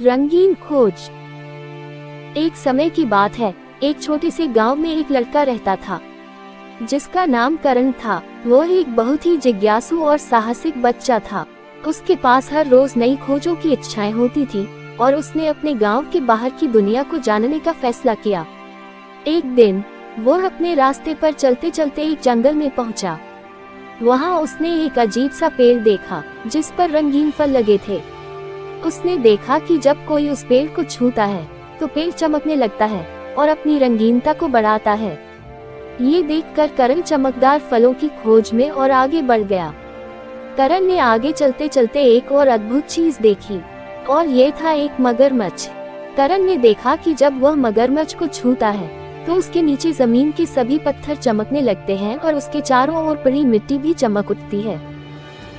रंगीन खोज। एक समय की बात है, एक छोटे से गांव में एक लड़का रहता था जिसका नाम करण था। वो एक बहुत ही जिज्ञासु और साहसिक बच्चा था। उसके पास हर रोज नई खोजों की इच्छाएं होती थी और उसने अपने गांव के बाहर की दुनिया को जानने का फैसला किया। एक दिन वो अपने रास्ते पर चलते चलते एक जंगल में पहुंचा। वहां उसने एक अजीब सा पेड़ देखा जिस पर रंगीन फल लगे थे। उसने देखा कि जब कोई उस पेड़ को छूता है तो पेड़ चमकने लगता है और अपनी रंगीनता को बढ़ाता है। ये देखकर करण चमकदार फलों की खोज में और आगे बढ़ गया। करण ने आगे चलते चलते एक और अद्भुत चीज देखी और ये था एक मगरमच्छ। करण ने देखा कि जब वह मगरमच्छ को छूता है तो उसके नीचे जमीन के सभी पत्थर चमकने लगते हैं और उसके चारों ओर पड़ी मिट्टी भी चमक उठती है।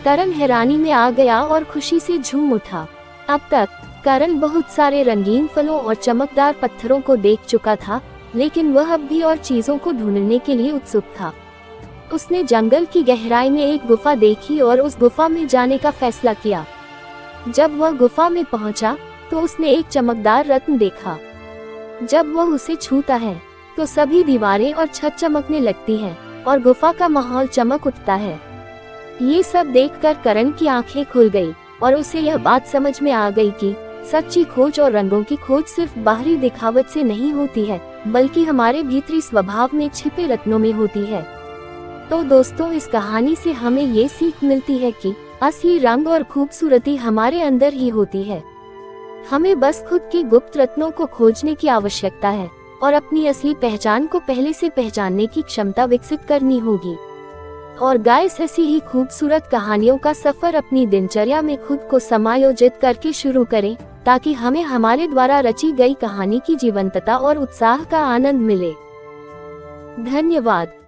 करण हैरानी में आ गया और खुशी से झूम उठा। अब तक करण बहुत सारे रंगीन फलों और चमकदार पत्थरों को देख चुका था, लेकिन वह अब भी और चीजों को ढूंढने के लिए उत्सुक था। उसने जंगल की गहराई में एक गुफा देखी और उस गुफा में जाने का फैसला किया। जब वह गुफा में पहुंचा तो उसने एक चमकदार रत्न देखा। जब वह उसे छूता है तो सभी दीवारें और छत चमकने लगती हैं और गुफा का माहौल चमक उठता है। ये सब देखकर करण की आंखें खुल गई और उसे यह बात समझ में आ गई कि सच्ची खोज और रंगों की खोज सिर्फ बाहरी दिखावट से नहीं होती है, बल्कि हमारे भीतरी स्वभाव में छिपे रत्नों में होती है। तो दोस्तों, इस कहानी से हमें ये सीख मिलती है कि असली रंग और खूबसूरती हमारे अंदर ही होती है। हमें बस खुद के गुप्त रत्नों को खोजने की आवश्यकता है और अपनी असली पहचान को पहले से पहचानने की क्षमता विकसित करनी होगी। और गाइस, ऐसी ही खूबसूरत कहानियों का सफर अपनी दिनचर्या में खुद को समायोजित करके शुरू करें, ताकि हमें हमारे द्वारा रची गई कहानी की जीवंतता और उत्साह का आनंद मिले। धन्यवाद।